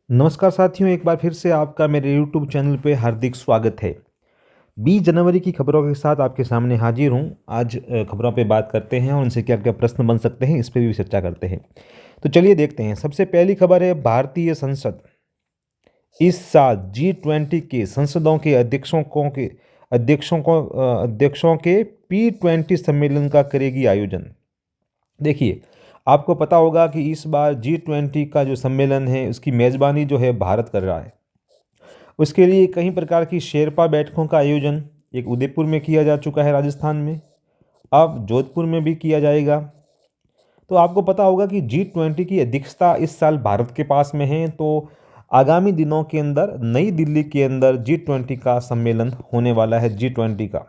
नमस्कार साथियों, एक बार फिर से आपका मेरे यूट्यूब चैनल पे हार्दिक स्वागत है। 20 जनवरी की खबरों के साथ आपके सामने हाजिर हूँ। आज खबरों पे बात करते हैं और उनसे क्या क्या प्रश्न बन सकते हैं, इस पे भी चर्चा करते हैं। तो चलिए देखते हैं। सबसे पहली खबर है, भारतीय संसद इस साल G20 के संसदों के अध्यक्षों के P20 सम्मेलन का करेगी आयोजन। देखिए, आपको पता होगा कि इस बार G20 का जो सम्मेलन है, उसकी मेज़बानी जो है भारत कर रहा है। उसके लिए कई प्रकार की शेरपा बैठकों का आयोजन एक उदयपुर में किया जा चुका है, राजस्थान में। अब जोधपुर में भी किया जाएगा। तो आपको पता होगा कि G20 की अध्यक्षता इस साल भारत के पास में है। तो आगामी दिनों के अंदर नई दिल्ली के अंदर G20 का सम्मेलन होने वाला है, G20 का।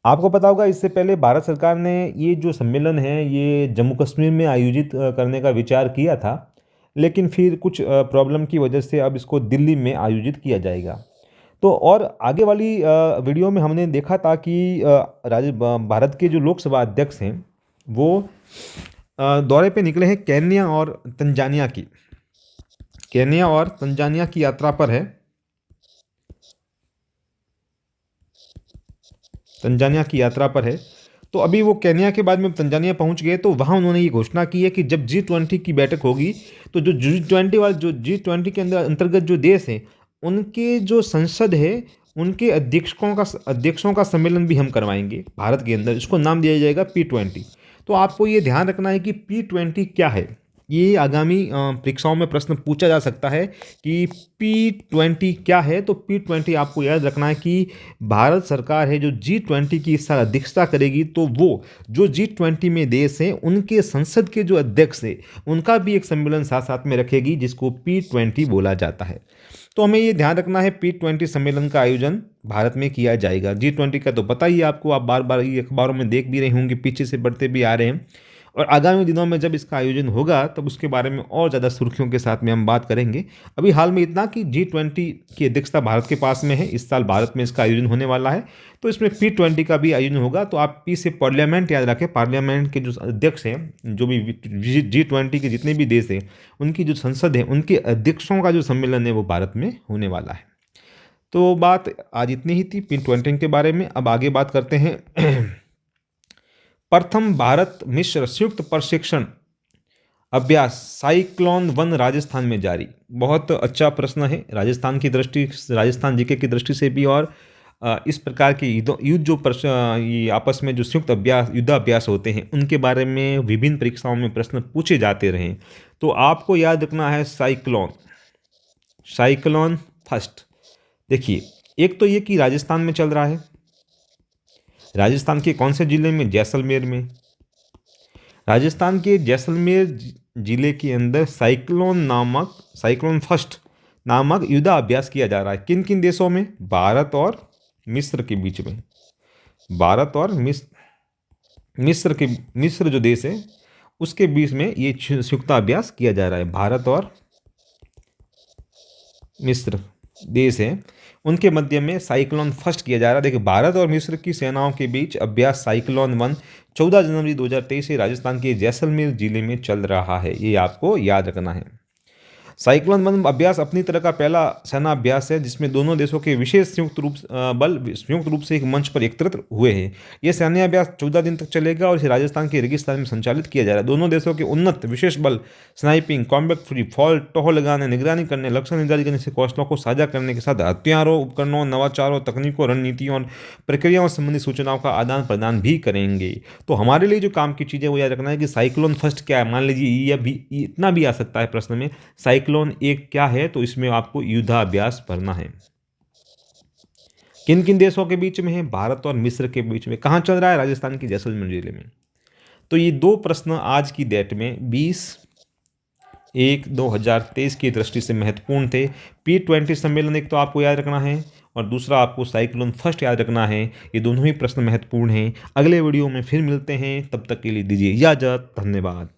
आपको पता होगा, इससे पहले भारत सरकार ने ये जो सम्मेलन है ये जम्मू कश्मीर में आयोजित करने का विचार किया था, लेकिन फिर कुछ प्रॉब्लम की वजह से अब इसको दिल्ली में आयोजित किया जाएगा। तो और आगे वाली वीडियो में हमने देखा था कि भारत के जो लोकसभा अध्यक्ष हैं वो दौरे पे निकले हैं केन्या और तंजानिया की यात्रा पर है। तंजानिया की यात्रा पर है। तो अभी वो केन्या के बाद में तंजानिया पहुंच गए, तो वहाँ उन्होंने ये घोषणा की है कि जब G20 की बैठक होगी तो जो G20 के अंदर अंतर्गत जो देश हैं उनके जो संसद है उनके अध्यक्षों का सम्मेलन भी हम करवाएंगे भारत के अंदर। इसको नाम दिया जाएगा P20। तो आपको ये ध्यान रखना है कि P20 क्या है। ये आगामी परीक्षाओं में प्रश्न पूछा जा सकता है कि P20 क्या है। तो P20 आपको याद रखना है कि भारत सरकार है जो G20 की इस साल अध्यक्षता करेगी, तो वो जो G20 में देश हैं उनके संसद के जो अध्यक्ष हैं उनका भी एक सम्मेलन साथ साथ में रखेगी, जिसको P20 बोला जाता है। तो हमें ये ध्यान रखना है, P20 सम्मेलन का आयोजन भारत में किया जाएगा। G20 का तो पता ही है आपको, आप बार बार ये अखबारों में देख भी रहे होंगे, पीछे से बढ़ते भी आ रहे हैं। और आगामी दिनों में जब इसका आयोजन होगा तब उसके बारे में और ज़्यादा सुर्खियों के साथ में हम बात करेंगे। अभी हाल में इतना कि G20 की अध्यक्षता भारत के पास में है, इस साल भारत में इसका आयोजन होने वाला है। तो इसमें P20 का भी आयोजन होगा। तो आप पी से पार्लियामेंट याद रखें, पार्लियामेंट के जो अध्यक्ष हैं, जो भी G20 के जितने भी देश हैं उनकी जो संसद है उनके अध्यक्षों का जो सम्मेलन है वो भारत में होने वाला है। तो बात आज इतनी ही थी P20 के बारे में। अब आगे बात करते हैं प्रथम भारत मिस्र संयुक्त प्रशिक्षण अभ्यास साइक्लोन 1 राजस्थान में जारी। बहुत अच्छा प्रश्न है राजस्थान जीके की दृष्टि से भी। और इस प्रकार के ये आपस में जो संयुक्त युद्धाभ्यास होते हैं उनके बारे में विभिन्न परीक्षाओं में प्रश्न पूछे जाते रहे। तो आपको याद रखना है साइक्लोन फर्स्ट। देखिए, एक तो ये कि राजस्थान में चल रहा है। राजस्थान के कौन से जिले में? जैसलमेर में। राजस्थान के जैसलमेर जिले के अंदर साइक्लोन फर्स्ट नामक युद्धाभ्यास किया जा रहा है। किन किन देशों में? भारत और मिस्र के बीच में। भारत और मिस्र जो देश है उसके बीच में ये संयुक्ताभ्यास किया जा रहा है। भारत और मिस्र देश है, उनके मध्य में साइक्लोन फर्स्ट किया जा रहा है। देखिए, भारत और मिस्र की सेनाओं के बीच अभ्यास साइक्लोन 1 14 जनवरी 2023 से राजस्थान के जैसलमेर जिले में चल रहा है। ये आपको याद रखना है। साइक्लोन 1 अभ्यास अपनी तरह का पहला सेना अभ्यास है जिसमें दोनों देशों के विशेष संयुक्त रूप से एक मंच पर एकत्रित हुए हैं। यह सैन्य अभ्यास 14 दिन तक चलेगा और इसे राजस्थान के रेगिस्तान में संचालित किया जा रहा है। दोनों देशों के उन्नत विशेष बल, स्नाइपिंग, कॉम्बैट फ्री फॉल, टोह लगाने, निगरानी करने, लक्ष्य निर्धारित करने से कौशलों को साझा करने के साथ हथियारों, उपकरणों, नवाचारों, तकनीकों, रणनीतियों और प्रक्रियाओं संबंधी सूचनाओं का आदान प्रदान भी करेंगे। तो हमारे लिए जो काम की चीज़ें वो याद रखना है कि साइक्लोन फर्स्ट क्या है। मान लीजिए यह भी इतना भी आ सकता है प्रश्न में, साइक्लोन एक क्या है, तो इसमें आपको युद्धाभ्यास भरना है। किन किन देशों के बीच में है? भारत और मिस्र के बीच में। कहाँ चल रहा है? राजस्थान के जैसलमेर जिले में। तो ये दो प्रश्न आज की डेट में 20/1/2023 की दृष्टि से महत्वपूर्ण थे। P20 सम्मेलन एक तो आपको याद रखना है और दूसरा आपको साइक्लोन फर्स्ट याद रखना है। ये दोनों ही प्रश्न महत्वपूर्ण हैं। अगले वीडियो में फिर मिलते हैं, तब तक के लिए दीजिए इजाज़त। धन्यवाद।